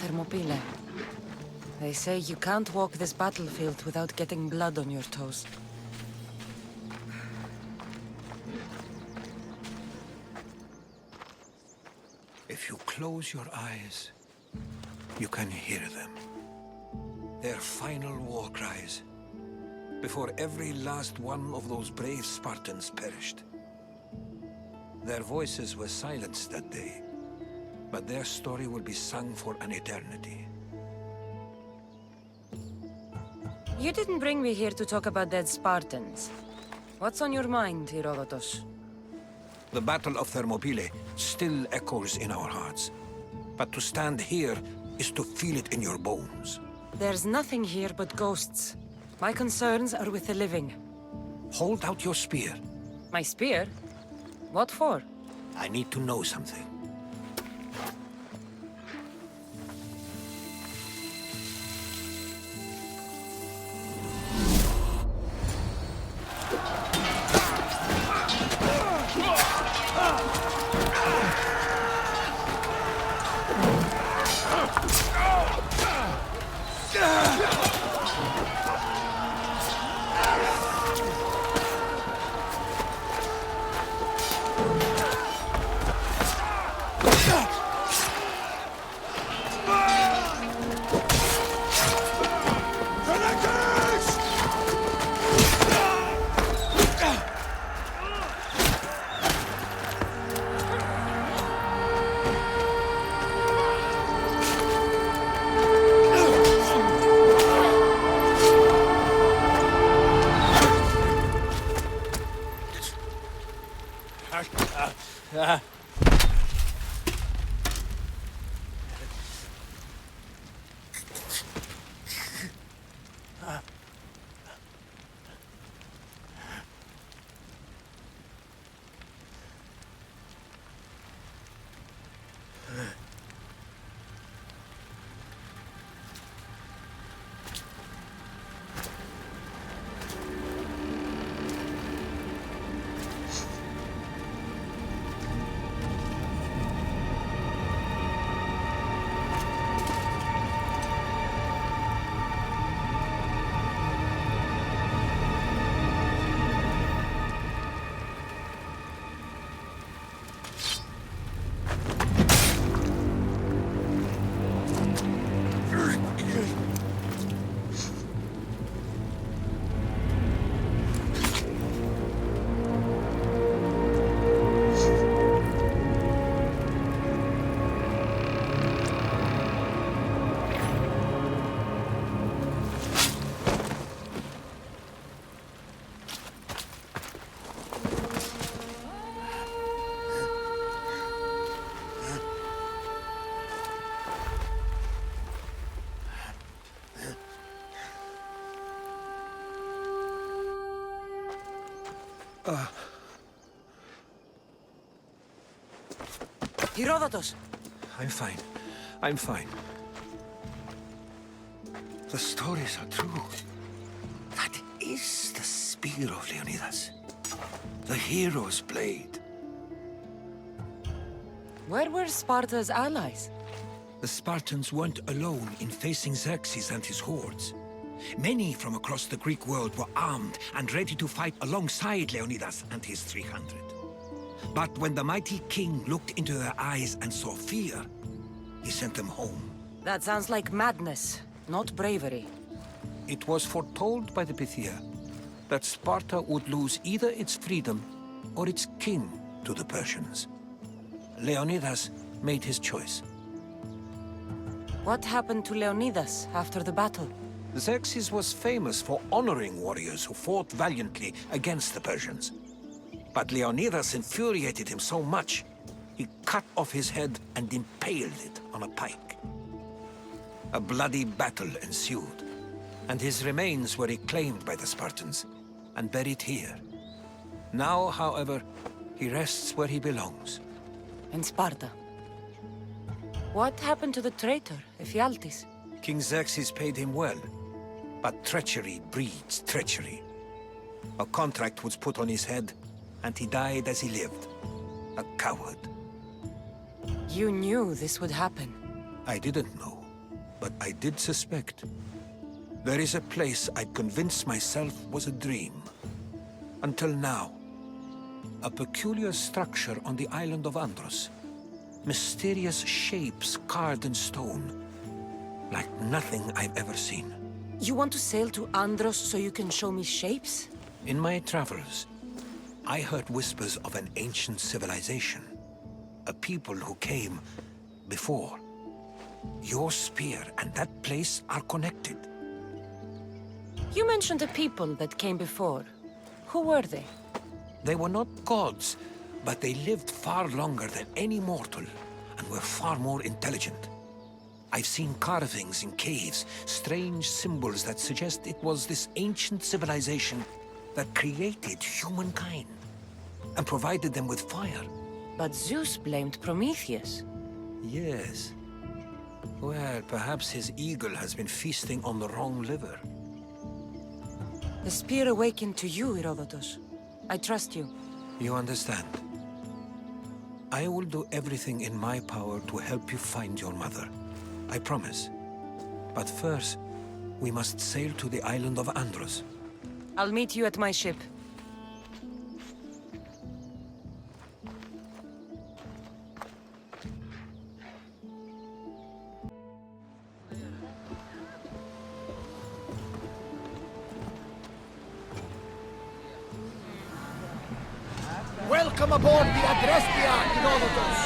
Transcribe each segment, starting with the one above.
Thermopylae. They say you can't walk this battlefield without getting blood on your toes. If you close your eyes, you can hear them. Their final war cries, before every last one of those brave Spartans perished. Their voices were silenced that day, but their story will be sung for an eternity. You didn't bring me here to talk about dead Spartans. What's on your mind, Herodotus? The Battle of Thermopylae still echoes in our hearts. But to stand here is to feel it in your bones. There's nothing here but ghosts. My concerns are with the living. Hold out your spear. My spear? What for? I need to know something. Herodotus! I'm fine. I'm fine. The stories are true. That is the spear of Leonidas. The hero's blade. Where were Sparta's allies? The Spartans weren't alone in facing Xerxes and his hordes. Many from across the Greek world were armed and ready to fight alongside Leonidas and his 300. But when the mighty king looked into their eyes and saw fear, he sent them home. That sounds like madness, not bravery. It was foretold by the Pythia that Sparta would lose either its freedom or its king to the Persians. Leonidas made his choice. What happened to Leonidas after the battle? Xerxes was famous for honoring warriors who fought valiantly against the Persians. But Leonidas infuriated him so much, he cut off his head and impaled it on a pike. A bloody battle ensued, and his remains were reclaimed by the Spartans and buried here. Now, however, he rests where he belongs. In Sparta. What happened to the traitor, Ephialtes? King Xerxes paid him well, but treachery breeds treachery. A contract was put on his head, and he died as he lived. A coward. You knew this would happen. I didn't know. but I did suspect. There is a place I'd convinced myself was a dream. Until now. A peculiar structure on the island of Andros. Mysterious shapes carved in stone. Like nothing I've ever seen. You want to sail to Andros so you can show me shapes? In my travels, I heard whispers of an ancient civilization. A people who came before. Your spear and that place are connected. You mentioned a people that came before. Who were they? They were not gods, but they lived far longer than any mortal, and were far more intelligent. I've seen carvings in caves, strange symbols that suggest it was this ancient civilization that created humankind, and provided them with fire. But Zeus blamed Prometheus. Yes. Well, perhaps his eagle has been feasting on the wrong liver. The spear awakened to you, Herodotus. I trust you. You understand. I will do everything in my power to help you find your mother. I promise. But first, we must sail to the island of Andros. I'll meet you at my ship. Welcome aboard the Adrestia, Herodotus.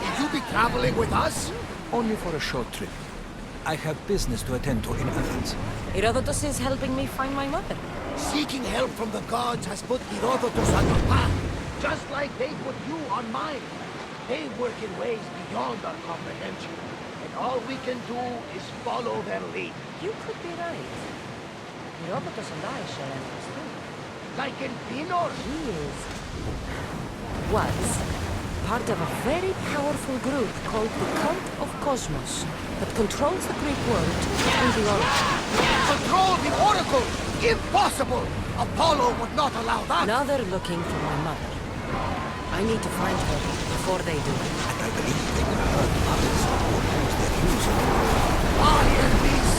Will you be traveling with us? Only for a short trip. I have business to attend to in Athens. Herodotus is helping me find my mother. Seeking help from the gods has put Herodotus on your path, just like they put you on mine. They work in ways beyond our comprehension, and all we can do is follow their lead. You could be right. Herodotus and I share interests too. Like in Pinor. Was part of a very powerful group called the Cult of Cosmos that controls the Greek world through the oracle. Control the oracle! Impossible! Apollo would not allow that! Now they're looking for my mother. I need to find her before they do. And I believe they will hurt others who use their views. I and this!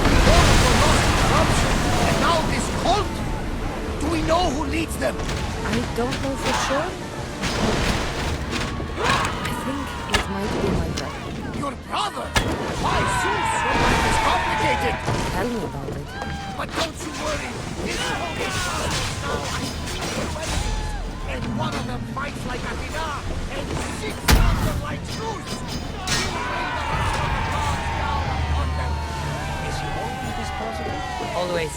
The oracle lost corruption, and now this cult? Do we know who leads them? I don't know for sure. I think it might be my brother. Your brother? Why, Zeus, your life is complicated! Tell me about it. But don't you worry, his focus is now and one of them fights like Athena, and six others like Zeus! Is he always this possible? Always.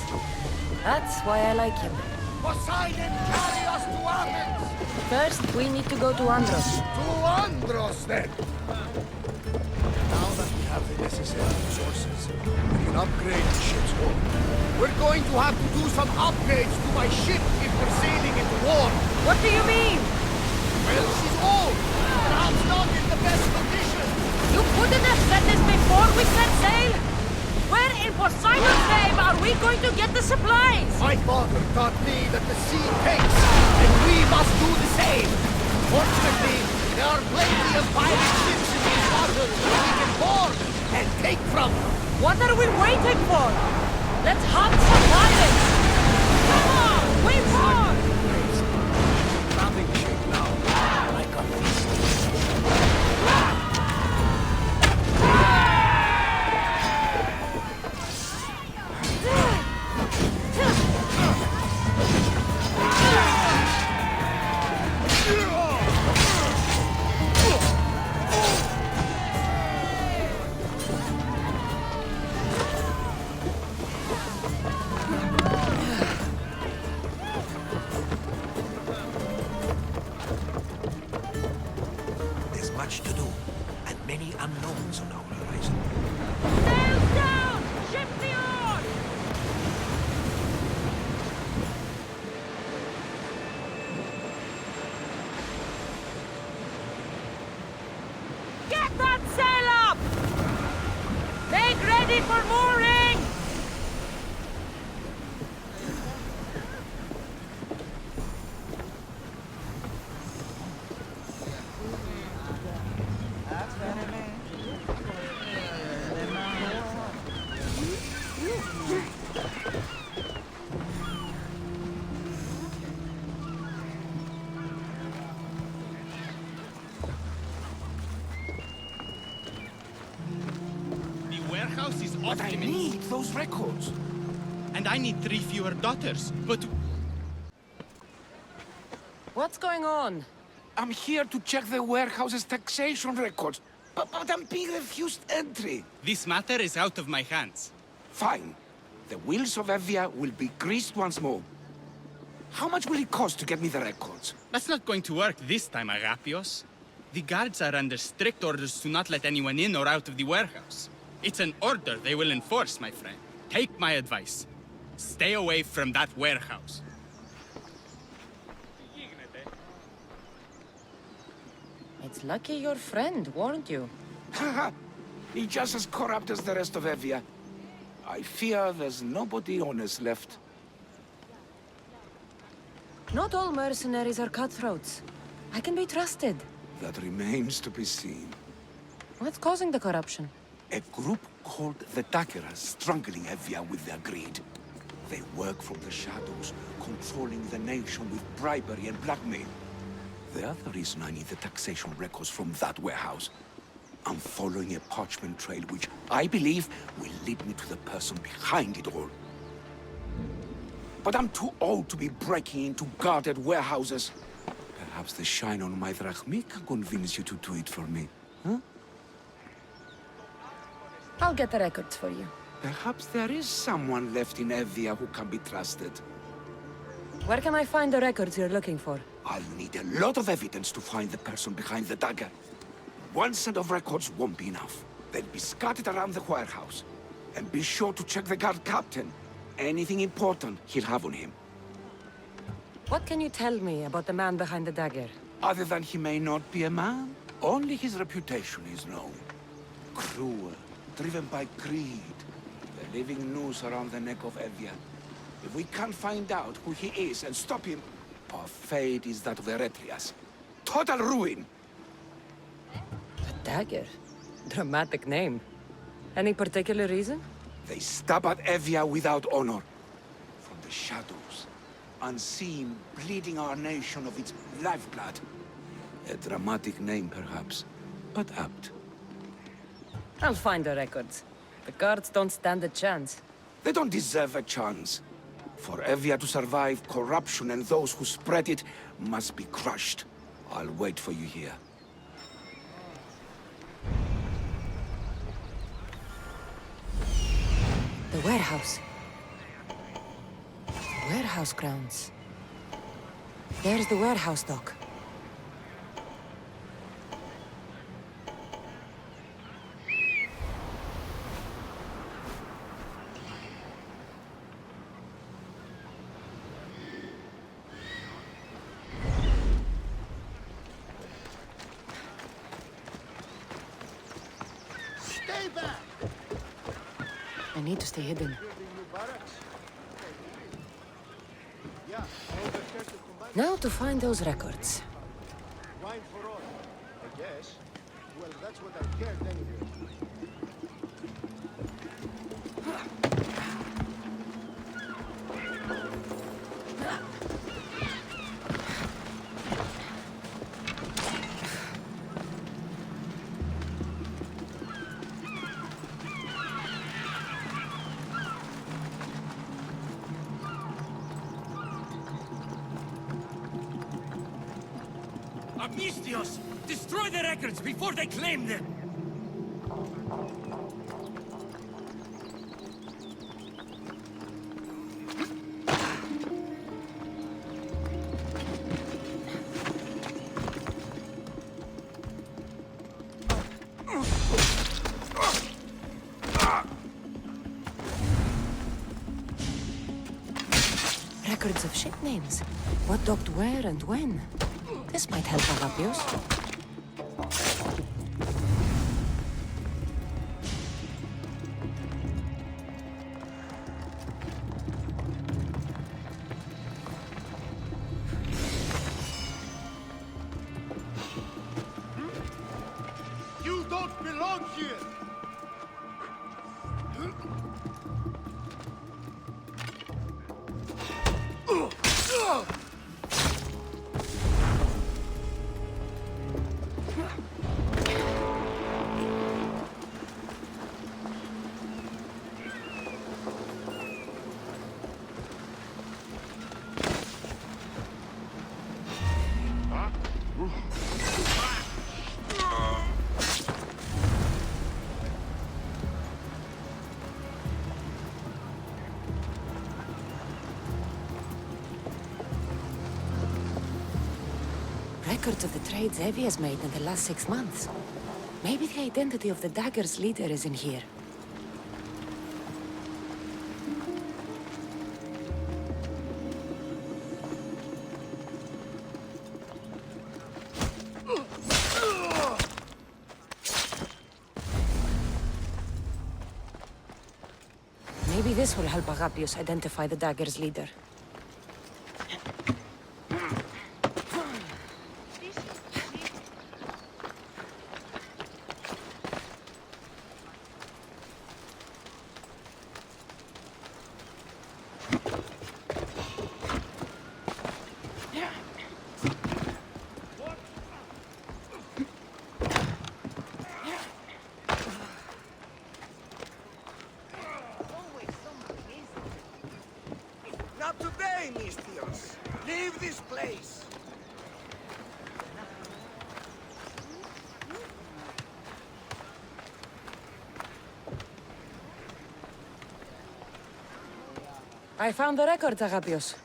That's why I like him. Poseidon, carry us to Athens! First, we need to go to Andros. To Andros, then! Now that we have the necessary resources, we can upgrade the ship's hull. We're going to have to do some upgrades to my ship if we're sailing into war. What do you mean? Well, she's old. Perhaps not in the best condition. You couldn't have said this before we set sail? Where in Poseidon's name are we going to get the supplies? My father taught me that the sea takes, and we must do the same. Fortunately, there are plenty of pirate ships in these waters that we can board and take from. What are we waiting for? Let's hunt some pirates! Come on, wait more! Trapping ship now, like a feast. There's much to do, and many unknowns on our horizon. Sails down! Ship the oars! Get that sail up! Make ready for mooring! warehouse is off But I limits. need those records. And I need 3 fewer daughters. But What's going on? I'm here to check the warehouse's taxation records, but I'm being refused entry. this matter is out of my hands. Fine. The wheels of Evia will be greased once more. How much will it cost to get me the records? That's not going to work this time, Agapios. The guards are under strict orders to not let anyone in or out of the warehouse. It's an order they will enforce, my friend. Take my advice. Stay away from that warehouse. It's lucky your friend warned you. Haha! He's just as corrupt as the rest of Evia. I fear there's nobody honest left. Not all mercenaries are cutthroats. I can be trusted. That remains to be seen. What's causing the corruption? A group called the Dakeras strangling Evia with their greed. They work from the shadows, controlling the nation with bribery and blackmail. The other reason I need the taxation records from that warehouse. I'm following a parchment trail which I believe will lead me to the person behind it all. But I'm too old to be breaking into guarded warehouses. Perhaps the shine on my drachmi can convince you to do it for me, huh? I'll get the records for you. Perhaps there is someone left in Evia who can be trusted. Where can I find the records you're looking for? I'll need a lot of evidence to find the person behind the dagger. One set of records won't be enough. They'll be scattered around the warehouse. And be sure to check the guard captain. Anything important he'll have on him. What can you tell me about the man behind the dagger? Other than he may not be a man, only his reputation is known. Cruel, driven by greed. The living noose around the neck of Evia. If we can't find out who he is and stop him, our fate is that of the Eretrias. Total ruin! The dagger? Dramatic name. Any particular reason? They stab at Evia without honor. From the shadows. Unseen, bleeding our nation of its lifeblood. A dramatic name, perhaps, but apt. I'll find the records. The guards don't stand a chance. They don't deserve a chance. For Evia to survive, corruption and those who spread it must be crushed. I'll wait for you here. The warehouse. The warehouse grounds. There's the warehouse dock. Stay back! I need to stay hidden. Now to find those records. Wine for all, I guess. Well, that's what I cared anyway. Apistios! Destroy the records before they claim them! Records of ship names. What docked where and when. This might help Agapios. You don't belong here! records of the trades Evie has made in the last 6 months. Maybe the identity of the dagger's leader is in here. Maybe this will help Agapios identify the dagger's leader. Not today, Mistios. Leave this place. I found the record, Agapios.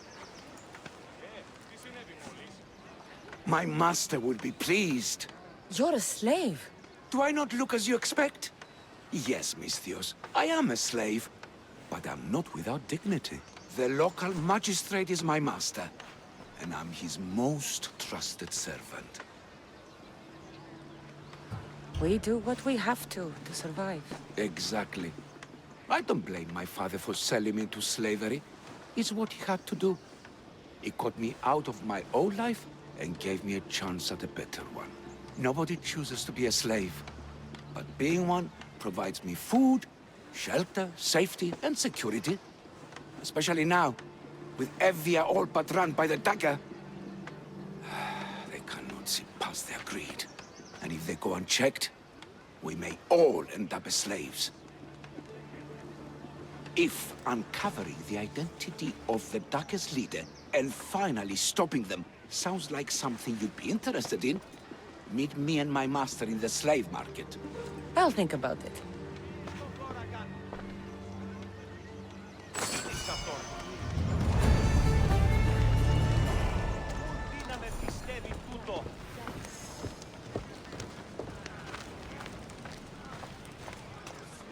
My master would be pleased. You're a slave. Do I not look as you expect? Yes, Mistios, I am a slave, but I'm not without dignity. The local magistrate is my master, and I'm his most trusted servant. We do what we have to survive. Exactly. I don't blame my father for selling me into slavery. It's what he had to do. He got me out of my old life and gave me a chance at a better one. Nobody chooses to be a slave, but being one provides me food, shelter, safety, and security. Especially now, with Evia all but run by the dagger. They cannot see past their greed. And if they go unchecked, we may all end up as slaves. If uncovering the identity of the dagger's leader and finally stopping them sounds like something you'd be interested in, meet me and my master in the slave market. I'll think about it.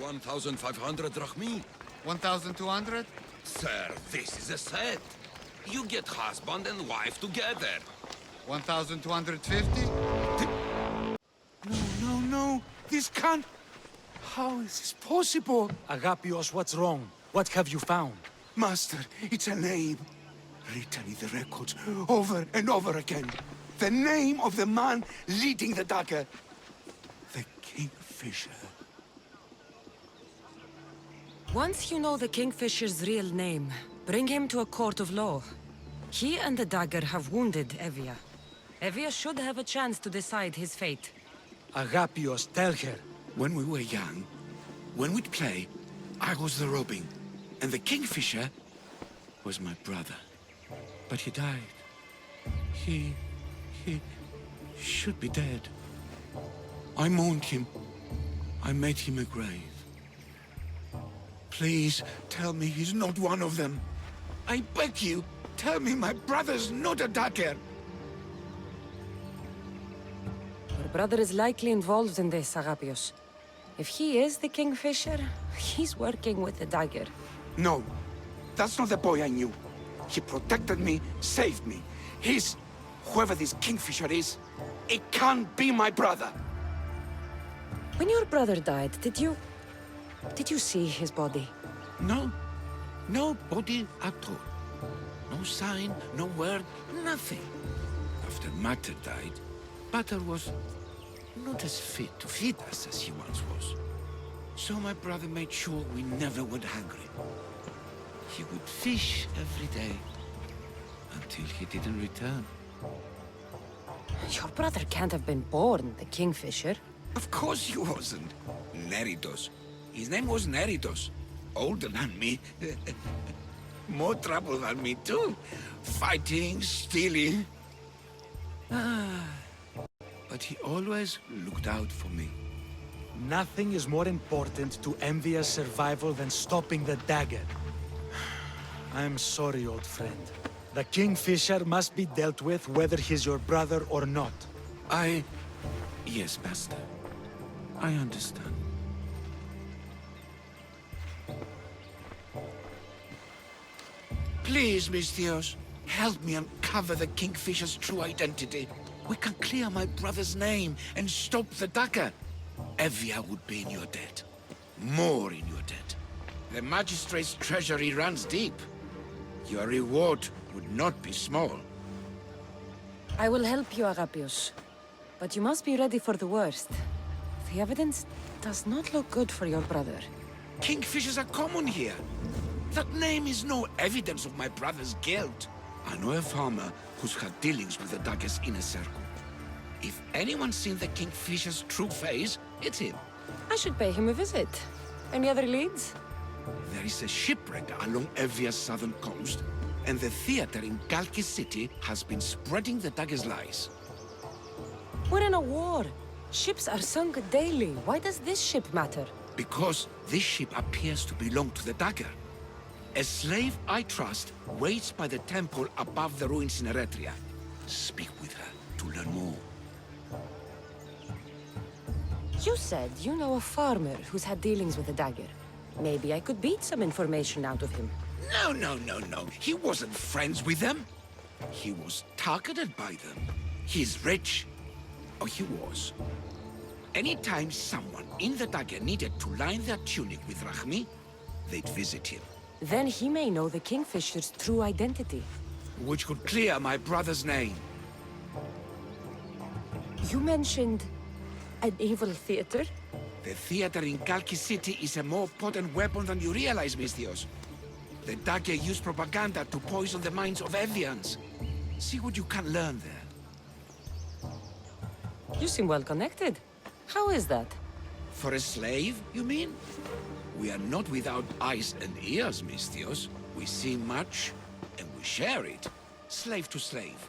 $1,500 drachmi. 1,200? Sir, this is a set. You get husband and wife together. 1,250? No, this can't... How is this possible? Agapios, what's wrong? What have you found? Master, it's a name. Written in the records over and over again. The name of the man leading the dagger. The Kingfisher. Once you know the Kingfisher's real name, bring him to a court of law. He and the dagger have wounded Evia. Evia should have a chance to decide his fate. Agapios, tell her. When we were young, when we'd play, I was the robin, and the Kingfisher was my brother. But he died. He should be dead. I mourned him. I made him a grave. Please, tell me he's not one of them. I beg you, tell me my brother's not a dagger. Your brother is likely involved in this, Agapios. If he is the Kingfisher, he's working with the dagger. No, that's not the boy I knew. He protected me, saved me. He's... whoever this Kingfisher is, it can't be my brother. When your brother died, did you see his body? No. No body at all. No sign, no word, nothing. After Mater died, Pater was not as fit to feed us as he once was. So my brother made sure we never went hungry. He would fish every day until he didn't return. Your brother can't have been born the Kingfisher. Of course he wasn't. Neritos. His name was Neritos. Older than me. More trouble than me, too. Fighting, stealing. But he always looked out for me. Nothing is more important to Envia's survival than stopping the dagger. I'm sorry, old friend. The Kingfisher must be dealt with whether he's your brother or not. Yes, Master. I understand. Please, Misthios, help me uncover the Kingfisher's true identity. We can clear my brother's name and stop the dagger. Evia would be in your debt. More in your debt. The Magistrate's treasury runs deep. Your reward would not be small. I will help you, Agapios. But you must be ready for the worst. The evidence does not look good for your brother. Kingfishers are common here. That name is no evidence of my brother's guilt. I know a farmer who's had dealings with the dagger's inner circle. If anyone's seen the Kingfisher's true face, it's him. I should pay him a visit. Any other leads? There is a shipwreck along Evia's southern coast, and the theater in Kalki City has been spreading the dagger's lies. We're in a war. Ships are sunk daily. Why does this ship matter? Because this ship appears to belong to the dagger. A slave I trust waits by the temple above the ruins in Eretria. Speak with her to learn more. You said you know a farmer who's had dealings with the dagger. Maybe I could beat some information out of him. No. He wasn't friends with them. He was targeted by them. He's rich. Oh, he was. Anytime someone in the dagger needed to line their tunic with Rahmi, they'd visit him. Then he may know the Kingfisher's true identity. Which could clear my brother's name. You mentioned an evil theater? The theater in Kalki City is a more potent weapon than you realize, Misthios. The dagger used propaganda to poison the minds of Evians. See what you can learn there. You seem well connected. How is that? For a slave, you mean? We are not without eyes and ears, Misthios. We see much, and we share it. Slave to slave.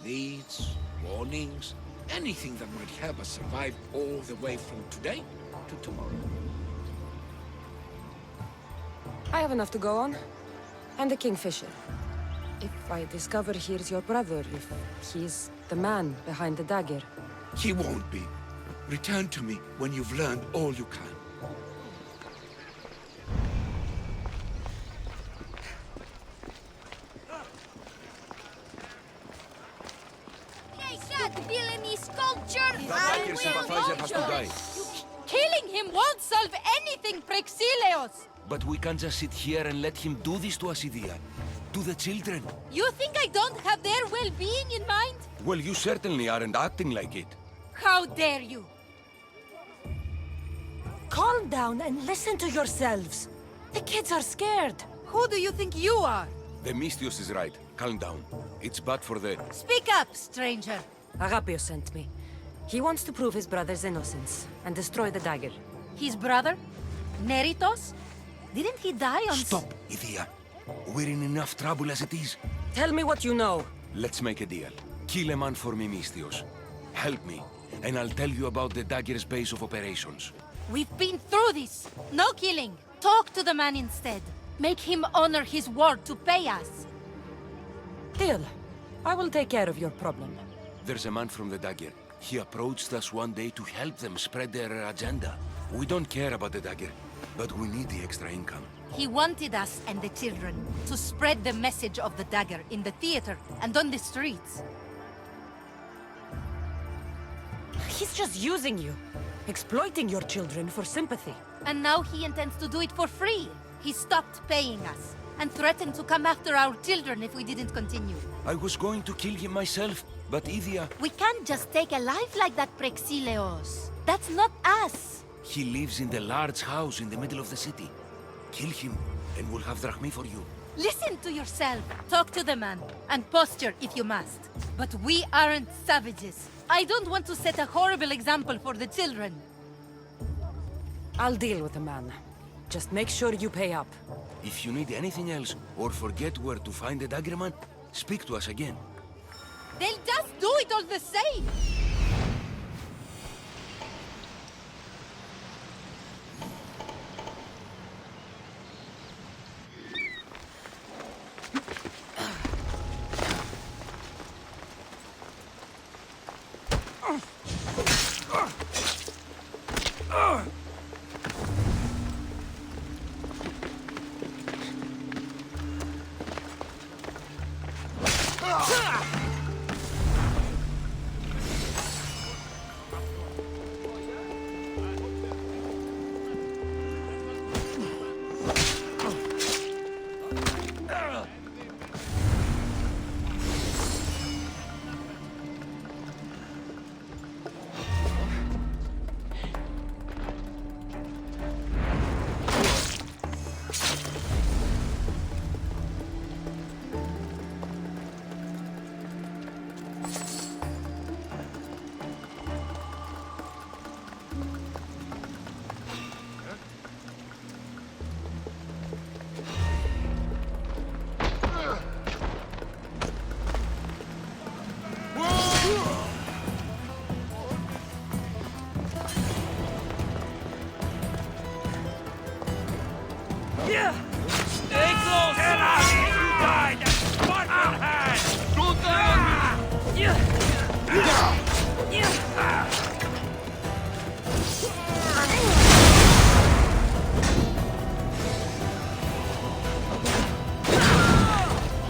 Leads, warnings, anything that might help us survive all the way from today to tomorrow. I have enough to go on. And the Kingfisher. If I discover he's your brother, if he's the man behind the dagger. He won't be. Return to me when you've learned all you can. Villainy sculpture! dagger sympathizer has to die. Killing him won't solve anything, Prexileos! But we can't just sit here and let him do this to Asidia. To the children. You think I don't have their well-being in mind? Well, you certainly aren't acting like it. How dare you! Calm down and listen to yourselves. The kids are scared. Who do you think you are? The Misthios is right. Calm down. It's bad for the... Speak up, stranger. Agapios sent me. He wants to prove his brother's innocence and destroy the dagger. His brother? Neritos? Didn't he die on... Stop, Ithia. We're in enough trouble as it is. Tell me what you know. Let's make a deal. Kill a man for me, Misthios. Help me, and I'll tell you about the dagger's base of operations. We've been through this. No killing. Talk to the man instead. Make him honor his word to pay us. Deal. I will take care of your problem. There's a man from the dagger. He approached us one day to help them spread their agenda. We don't care about the dagger, but we need the extra income. He wanted us and the children to spread the message of the dagger in the theater and on the streets. He's just using you. Exploiting your children for sympathy. And now he intends to do it for free. He stopped paying us and threatened to come after our children if we didn't continue. I was going to kill him myself, but Ithia... We can't just take a life like that, Prexileos. That's not us. He lives in the large house in the middle of the city. Kill him, and we'll have drachmi for you. Listen to yourself. Talk to the man, and posture if you must. But we aren't savages. I don't want to set a horrible example for the children. I'll deal with the man. Just make sure you pay up. If you need anything else, or forget where to find the dagger man, speak to us again. They'll just do it all the same! Stay close! Get out! You died! That's Spartan hand! Don't die on me!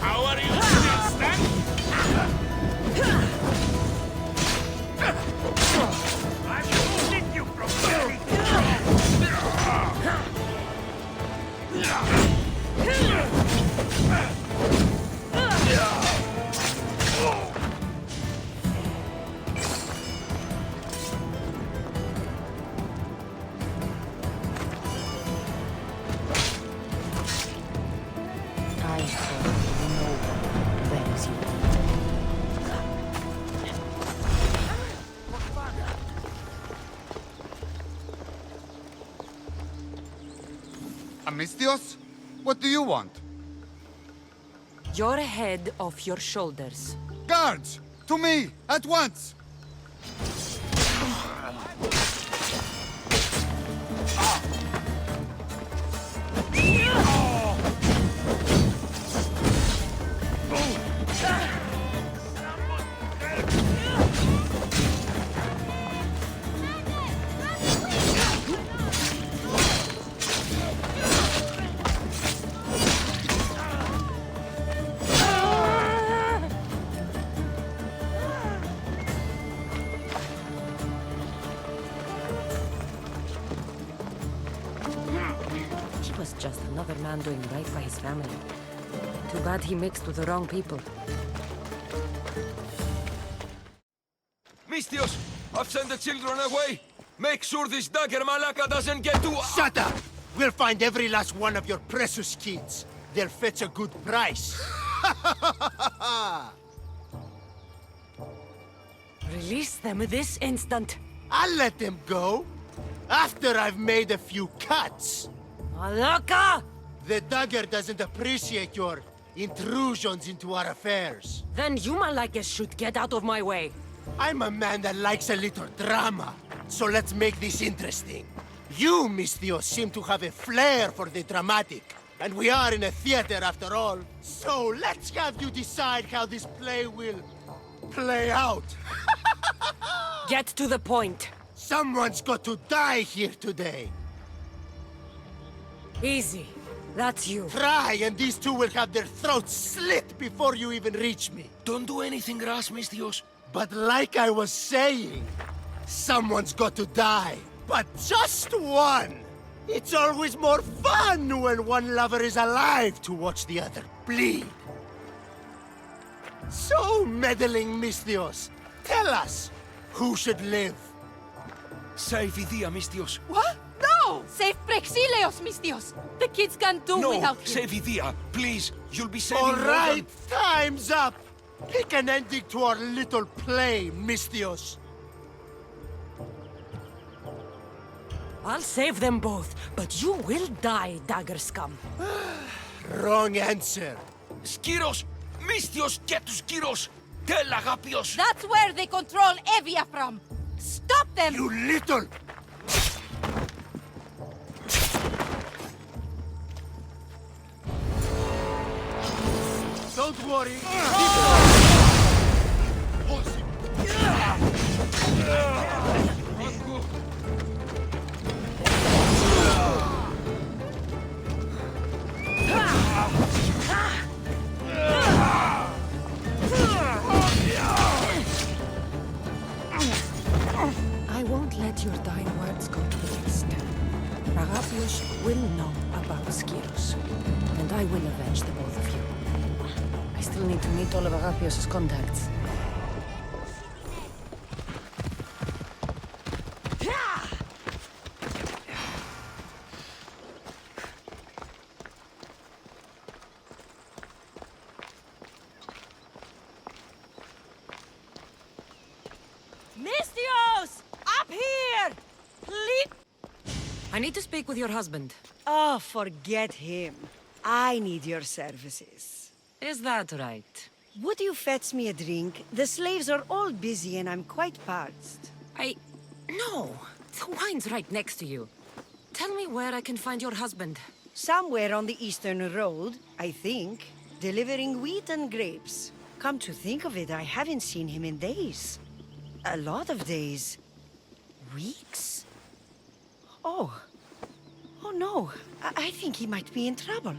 How are you still standing? I will lift you from very I hope no one buries you. Amistios? What do you want? Your head off your shoulders. Guards! To me! At once! He was just another man doing right by his family. Too bad he mixed with the wrong people. Mistios, I've sent the children away. Make sure this dagger Malaka doesn't get to... Shut up! We'll find every last one of your precious kids. They'll fetch a good price. Release them this instant. I'll let them go. After I've made a few cuts. Malaka! The dagger doesn't appreciate your intrusions into our affairs. Then you Malakas should get out of my way. I'm a man that likes a little drama. So let's make this interesting. You, Mistios, seem to have a flair for the dramatic. And we are in a theater after all. So let's have you decide how this play will play out. Get to the point. Someone's got to die here today. Easy. That's you. Try, and these two will have their throats slit before you even reach me. Don't do anything rash, Mistios. But like I was saying, someone's got to die. But just one! It's always more fun when one lover is alive to watch the other bleed. So, meddling Mistios, tell us, who should live? Save Idia, Mistios. What? No! Save Prexileos, Mistios! The kids can't do No, without him. save Idia, please. You'll be saving All more right, time's up! Pick an ending to our little play, Mistios. I'll save them both, but you will die, dagger scum. Wrong answer. Skiros! Mistios, get to Skiros! Tell Agapios! That's where they control Evia from! Stop them! You little... Don't worry. I won't let your dying words go to waste. Agapios will know about Skiros, and I will avenge the both of you. I still need to meet all of Agapios' contacts. Mistios! Up here! Please! I need to speak with your husband. Oh, forget him. I need your services. Is that right? Would you fetch me a drink? The slaves are all busy and I'm quite parched. No! The wine's right next to you. Tell me where I can find your husband, Somewhere on the Eastern Road, I think, delivering wheat and grapes. Come to think of it, I haven't seen him in days. A lot of days. Weeks? Oh. Oh no, I think he might be in trouble.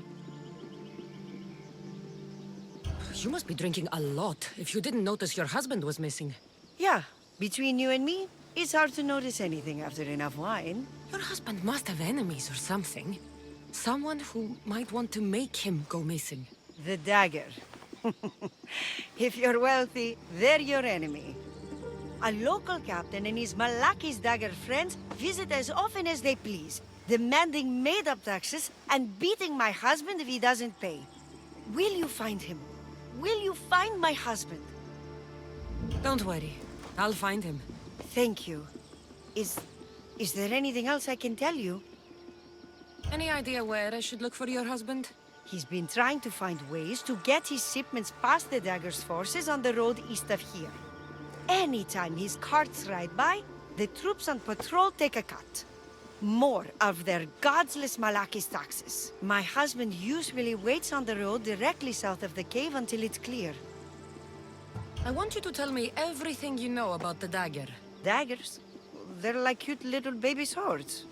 You must be drinking a lot if you didn't notice your husband was missing. Yeah, between you and me, it's hard to notice anything after enough wine. Your husband must have enemies or something. Someone who might want to make him go missing. The dagger. If you're wealthy, they're your enemy. A local captain and his Malaki's dagger friends visit as often as they please, demanding made-up taxes and beating my husband if he doesn't pay. Will you find him? Will you find my husband? Don't worry. I'll find him. Thank you. Is there anything else I can tell you? Any idea where I should look for your husband? He's been trying to find ways to get his shipments past the Dagger's forces on the road east of here. Anytime his carts ride by, the troops on patrol take a cut. More of their godless Malaki's taxes. My husband usually waits on the road directly south of the cave until it's clear. I want you to tell me everything you know about the dagger. Daggers? They're like cute little baby swords.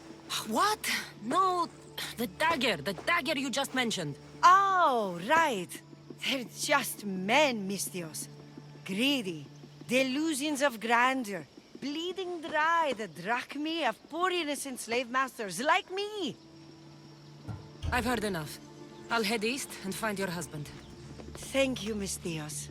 What? No, the dagger you just mentioned. Oh, right. They're just men, Mistios. Greedy, delusions of grandeur, bleeding dry the drachmae of poor innocent slave masters like me. I've heard enough. I'll head east and find your husband. Thank you, Mistios.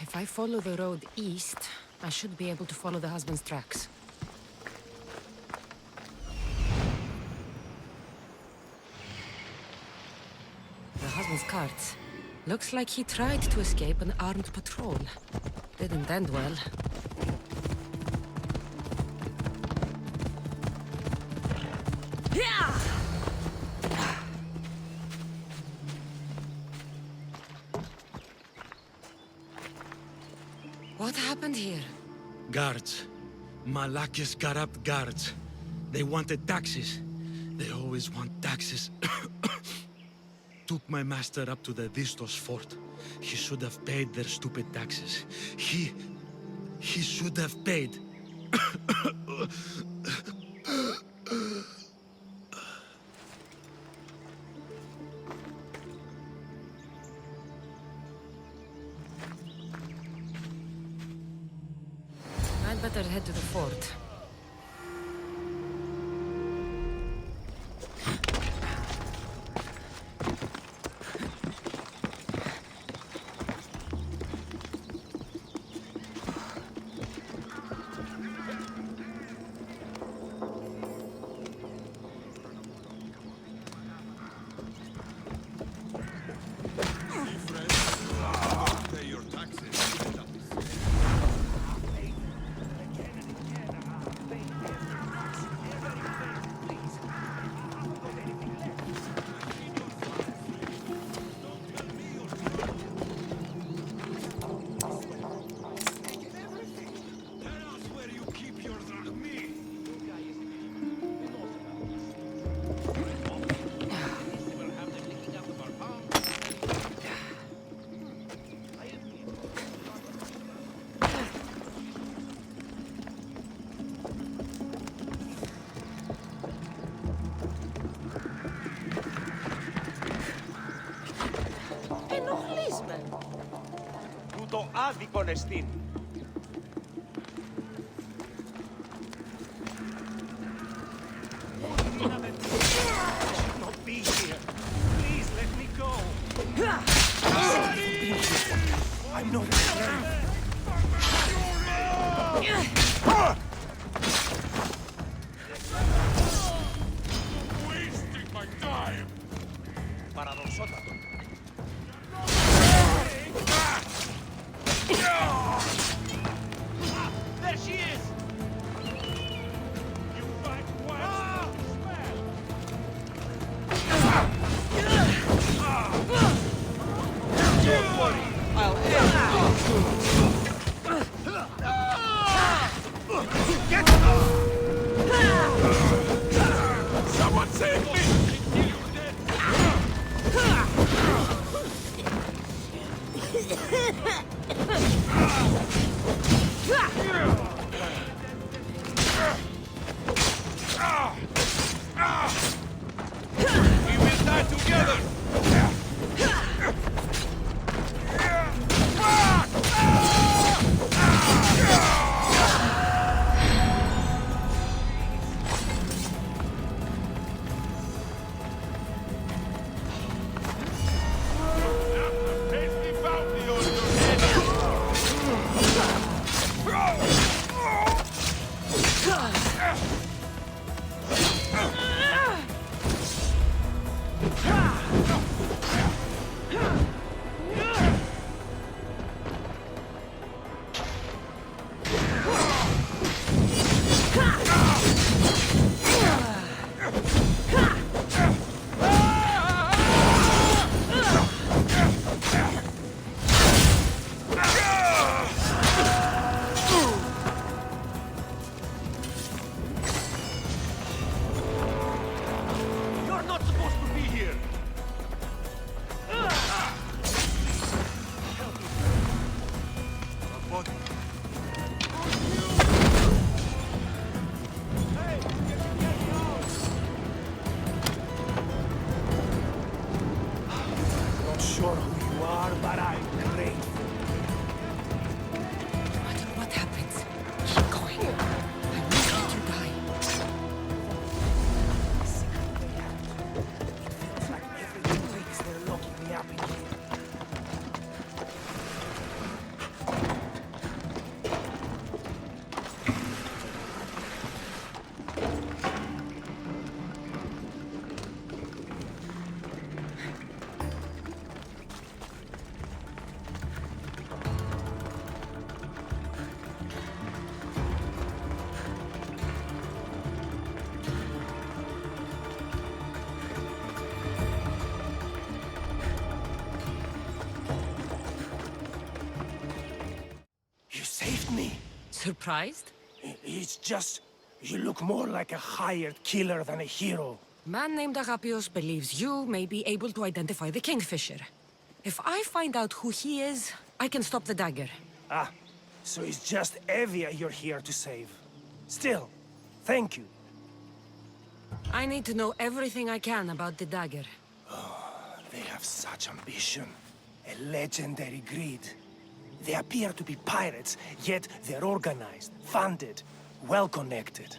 If I follow the road east, I should be able to follow the husband's tracks. The husband's carts. Looks like he tried to escape an armed patrol. Didn't end well. What happened here? Guards. Malaki's corrupt guards. They wanted taxes. They always want taxes. Took my master up to the Distos fort. He should have paid their stupid taxes. He should have paid. I'd better head to the fort. Τούτο άδικον εστίν. Not be here. Please let me go. I'm no friend. Wasting my time. Παραδοξότατο. There she is! You fight well! Smell! Save me! We will die together! Tasty bounty on your head! You're not supposed to be here! Not sure who you are, but I'm grateful. No matter what happens, keep going. I won't let you die. It feels like every 2 weeks they're locking me up in here. You saved me. Surprised? It's just... you look more like a hired killer than a hero. Man named Agapios believes you may be able to identify the Kingfisher. If I find out who he is, I can stop the dagger. Ah, so it's just Evia you're here to save. Still, thank you. I need to know everything I can about the dagger. They have such ambition. A legendary greed. They appear to be pirates, yet they're organized, funded, well-connected.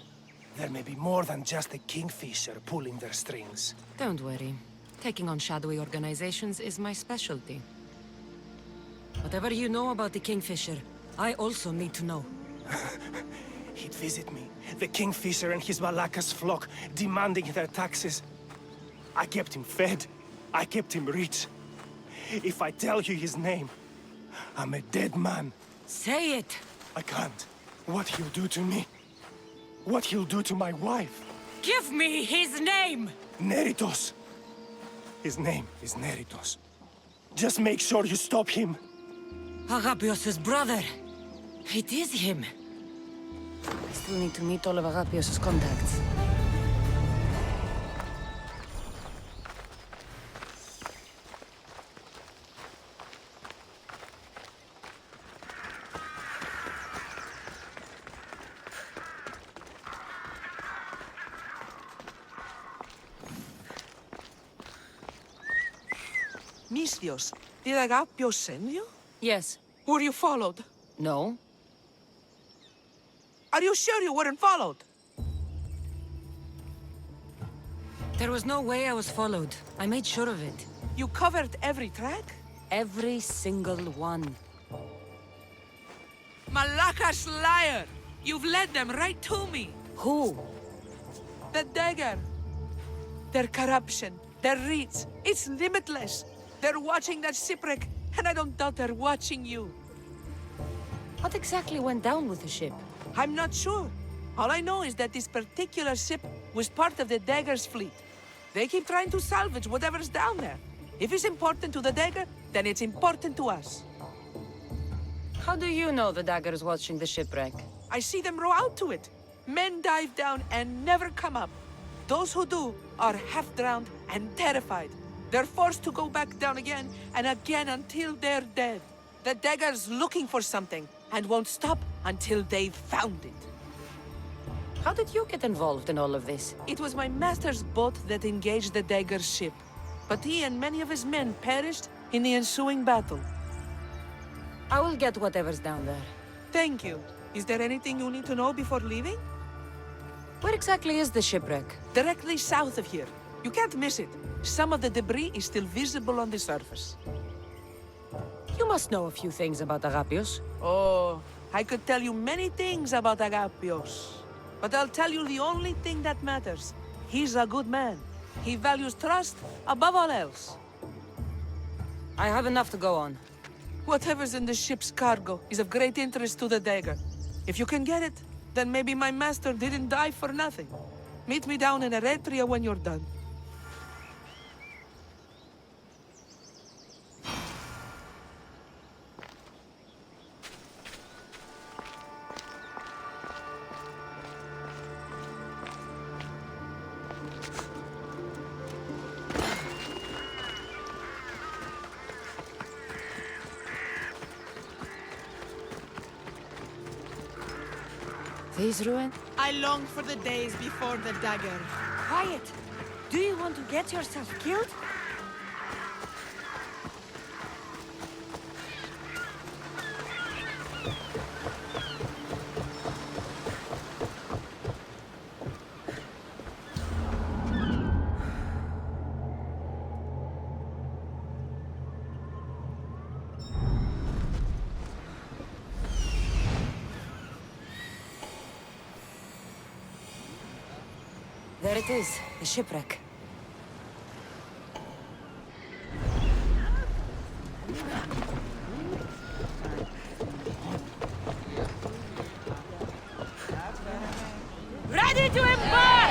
There may be more than just a Kingfisher pulling their strings. Don't worry. Taking on shadowy organizations is my specialty. Whatever you know about the Kingfisher, I also need to know. He'd visit me, the Kingfisher and his Malakas flock, demanding their taxes. I kept him fed. I kept him rich. If I tell you his name, I'm a dead man. Say it! I can't. What he'll do to me. What he'll do to my wife. Give me his name! Neritos. His name is Neritos. Just make sure you stop him. Agapios' brother. It is him. I still need to meet all of Agapios' contacts. Misthios, did Agapios send you? Yes. Were you followed? No. Are you sure you weren't followed? There was no way I was followed. I made sure of it. You covered every track? Every single one. Malakas liar! You've led them right to me! Who? The dagger! Their corruption, their reach, it's limitless! They're watching that shipwreck, and I don't doubt they're watching you. What exactly went down with the ship? I'm not sure. All I know is that this particular ship was part of the dagger's fleet. They keep trying to salvage whatever's down there. If it's important to the dagger, then it's important to us. How do you know the dagger's watching the shipwreck? I see them row out to it. Men dive down and never come up. Those who do are half-drowned and terrified. They're forced to go back down again and again until they're dead. The dagger's looking for something and won't stop until they've found it. How did you get involved in all of this? It was my master's boat that engaged the dagger's ship, but he and many of his men perished in the ensuing battle. I will get whatever's down there. Thank you. Is there anything you need to know before leaving? Where exactly is the shipwreck? Directly south of here. You can't miss it. Some of the debris is still visible on the surface. You must know a few things about Agapios. Oh, I could tell you many things about Agapios. But I'll tell you the only thing that matters. He's a good man. He values trust above all else. I have enough to go on. Whatever's in the ship's cargo is of great interest to the dagger. If you can get it, then maybe my master didn't die for nothing. Meet me down in Eretria when you're done. These ruins? I longed for the days before the dagger. Quiet! Do you want to get yourself killed? There it is, the shipwreck. Ready to embark!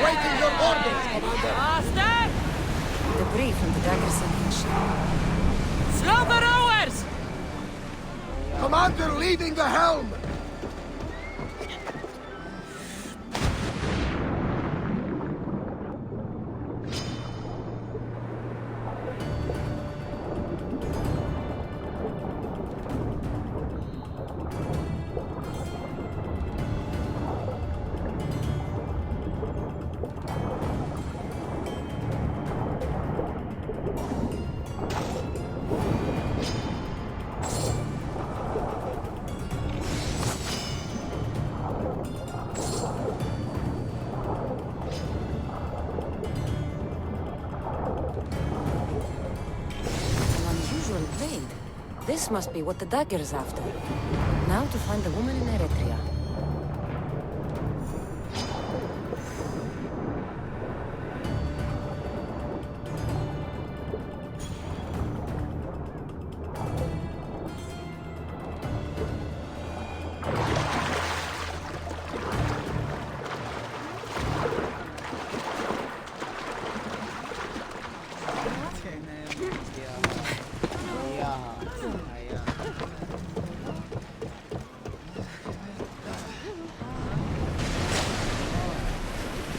Waiting your orders, Commander! Master! Debris from the dagger sinking ship. Slow the rowers! Commander leading the helm! This must be what the dagger is after. Now to find the woman in Eretria.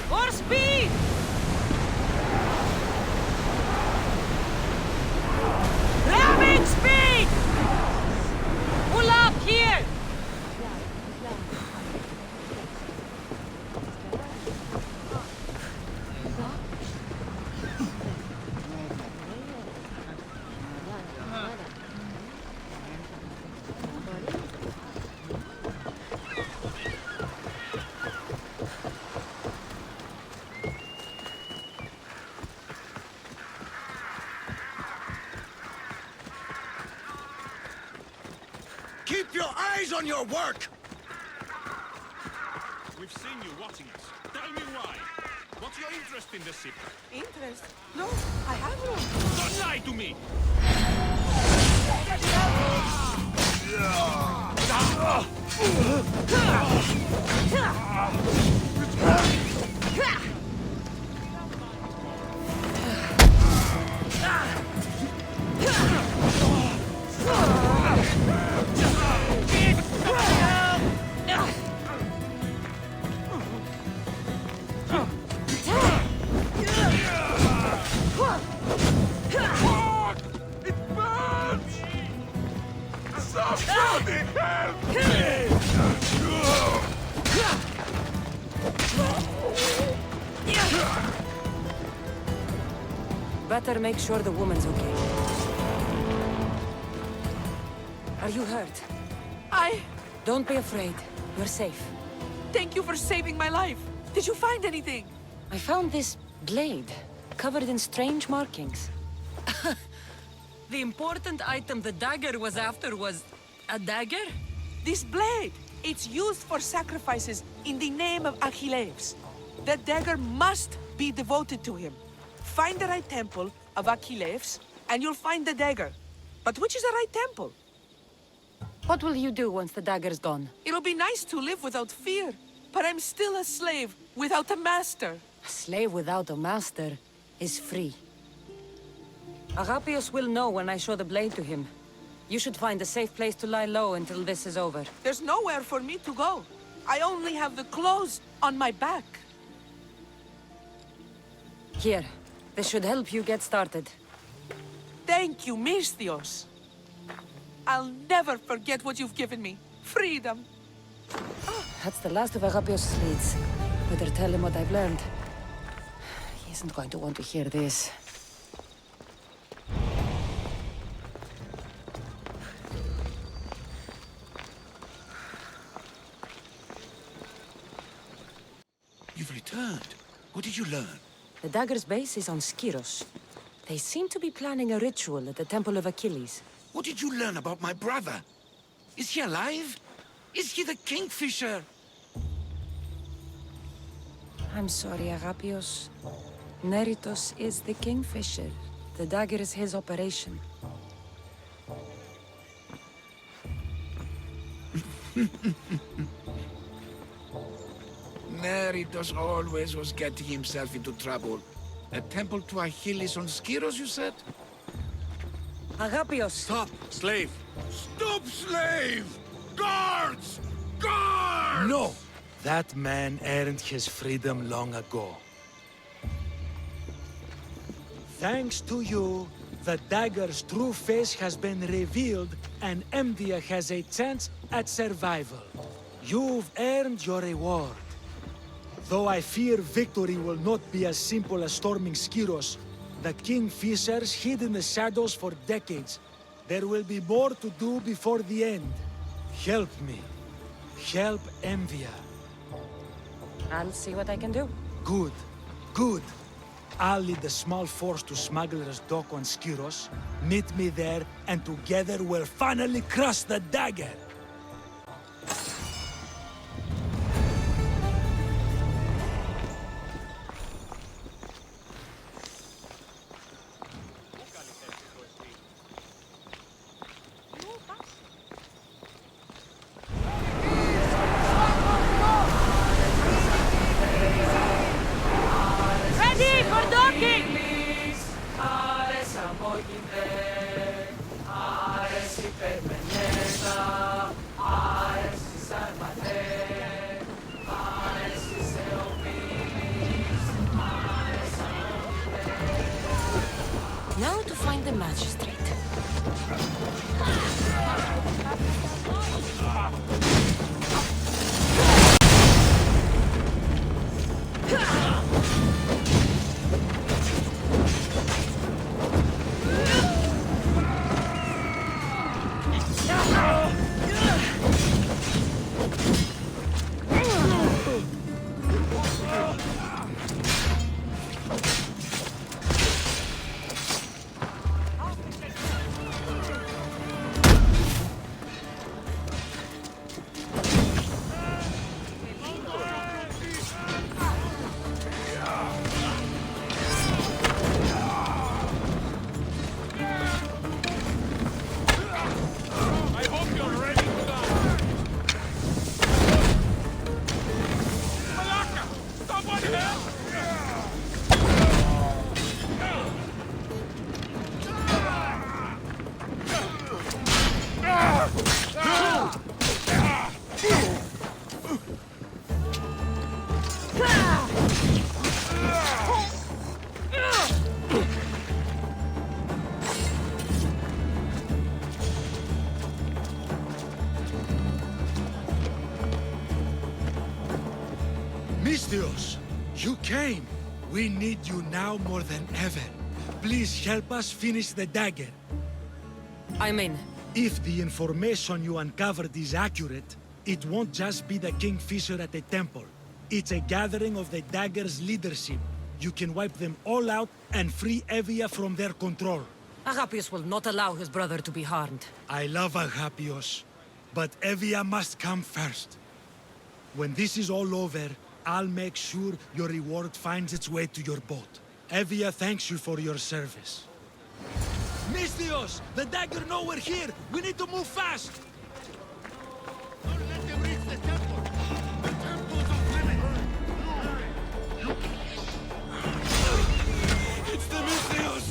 For speed! Ramming speed! Pull up here! Keep your eyes on your work! We've seen you watching us. Tell me why. What's your interest in the ship? Interest? No, I have none. Don't lie to me! Bloody hell! Better make sure the woman's okay. Are you hurt? Don't be afraid. You're safe. Thank you for saving my life. Did you find anything? I found this blade, covered in strange markings. The important item the dagger was after was... a dagger? This blade! It's used for sacrifices in the name of Achilles. The dagger must be devoted to him. Find the right temple of Achilles, and you'll find the dagger. But which is the right temple? What will you do once the dagger's gone? It'll be nice to live without fear, but I'm still a slave without a master. A slave without a master is free. Agapios will know when I show the blade to him. You should find a safe place to lie low until this is over. There's nowhere for me to go. I only have the clothes on my back. Here, this should help you get started. Thank you, Misthios. I'll never forget what you've given me. Freedom. That's the last of Agapios' leads. Better tell him what I've learned. He isn't going to want to hear this. You've returned. What did you learn? The dagger's base is on Skiros. They seem to be planning a ritual at the Temple of Achilles. What did you learn about my brother? Is he alive? Is he the Kingfisher? I'm sorry, Agapios. Neritos is the Kingfisher. The dagger is his operation. Neritos always was getting himself into trouble. A temple to Achilles on Skiros, you said? Agapios! Stop, slave! Stop, slave! Guards! Guards! No! That man earned his freedom long ago. Thanks to you, the dagger's true face has been revealed and Emdia has a chance at survival. You've earned your reward. Though I fear victory will not be as simple as storming Skiros, the Kingfishers hid in the shadows for decades. There will be more to do before the end. Help me. Help Emvia. I'll see what I can do. Good. Good. I'll lead a small force to Smuggler's Dock on Skiros. Meet me there, and together we'll finally crush the dagger! Ready for docking! Now to find the magistrate. We need you now more than ever. Please help us finish the dagger. I'm in. If the information you uncovered is accurate, it won't just be the Kingfisher at the temple. It's a gathering of the dagger's leadership. You can wipe them all out and free Evia from their control. Agapius will not allow his brother to be harmed. I love Agapios, but Evia must come first. When this is all over, I'll make sure your reward finds its way to your boat. Evia thanks you for your service. Misthios! The dagger know we're here! We need to move fast! Don't let them reach the temple! The temple's off limits! It's the Misthios!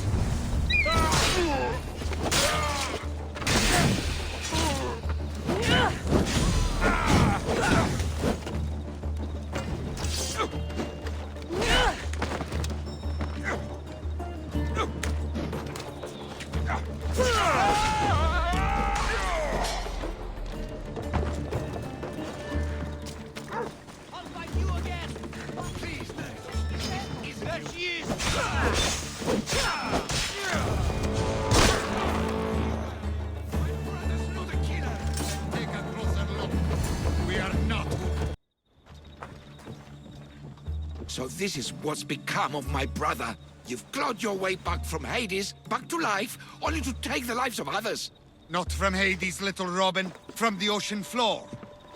I'll fight you again! Please, there she is! My brother's not a killer! Take a closer look. We are not. So this is what's become of my brother. You've clawed your way back from Hades, back to life, only to take the lives of others. Not from Hades, little Robin. From the ocean floor.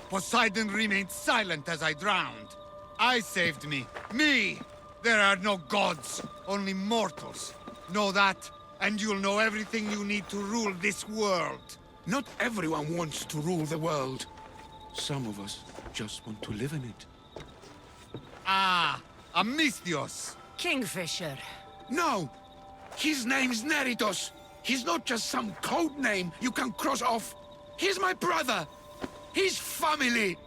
Poseidon remained silent as I drowned. I saved me. Me! There are no gods, only mortals. Know that, and you'll know everything you need to rule this world. Not everyone wants to rule the world. Some of us just want to live in it. Ah, Amisthios. Kingfisher. No! His name's Neritos. He's not just some code name you can cross off. He's my brother. He's family.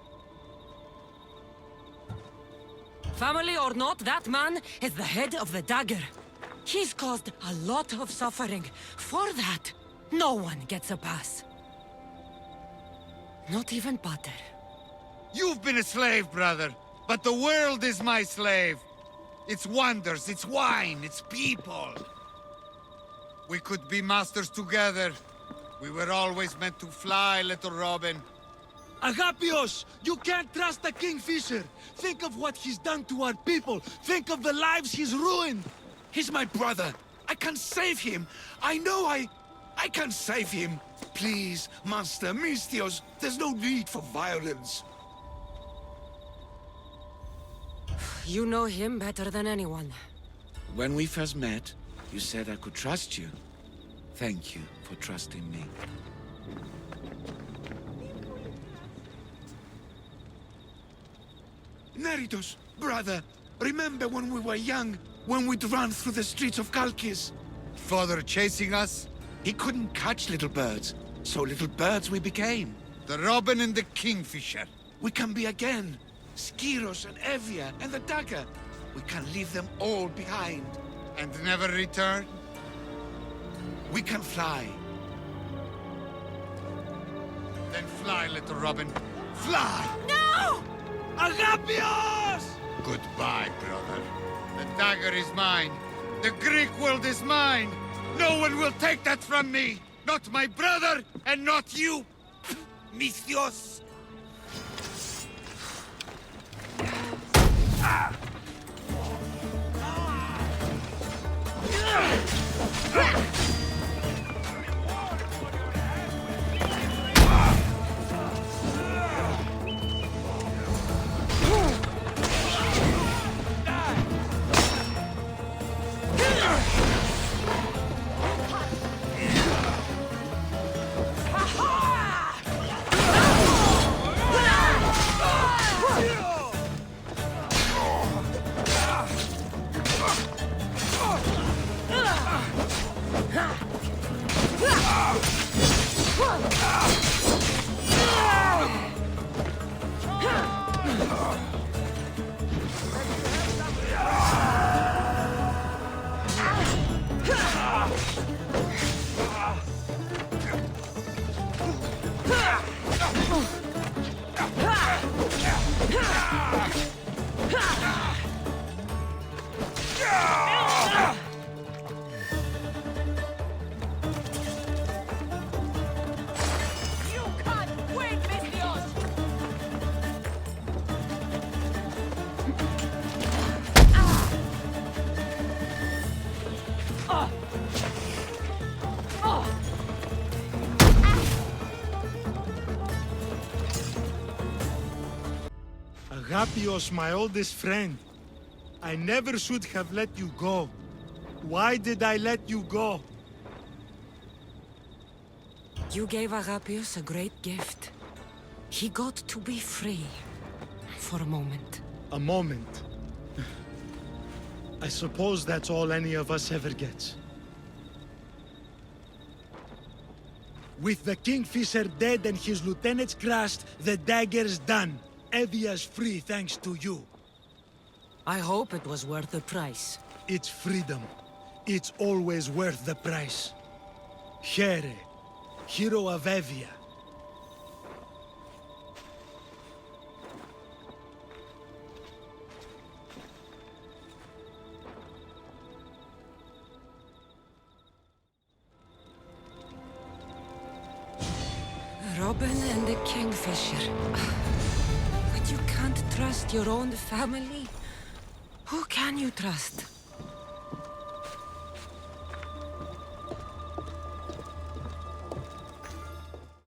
Family or not, that man is the head of the dagger. He's caused a lot of suffering. For that, no one gets a pass. Not even Pater. You've been a slave, brother, but the world is my slave. Its wonders, its wine, its people. We could be masters together. We were always meant to fly, little Robin. Agapios! You can't trust the Kingfisher! Think of what he's done to our people! Think of the lives he's ruined! He's my brother. I can save him. I know I can save him. Please, Master Misthios, there's no need for violence. You know him better than anyone. When we first met, you said I could trust you. Thank you for trusting me. Neritos, brother, remember when we were young, when we'd run through the streets of Kalkis? Father chasing us? He couldn't catch little birds, so little birds we became. The Robin and the Kingfisher. We can be again. Skiros and Evia and the dagger. We can leave them all behind. And never return? We can fly. Then fly, little Robin. Fly! No! Agapios! Goodbye, brother. The dagger is mine. The Greek world is mine. No one will take that from me. Not my brother, and not you. Misthios. Agapios, my oldest friend. I never should have let you go. Why did I let you go? You gave Agapios a great gift. He got to be free. For a moment. A moment. I suppose that's all any of us ever gets. With the Kingfisher dead and his lieutenants crushed, the dagger's done. Evia's free thanks to you. I hope it was worth the price. It's freedom. It's always worth the price. Here, hero of Evia. Robin and the Kingfisher. But you can't trust your own family? Who can you trust?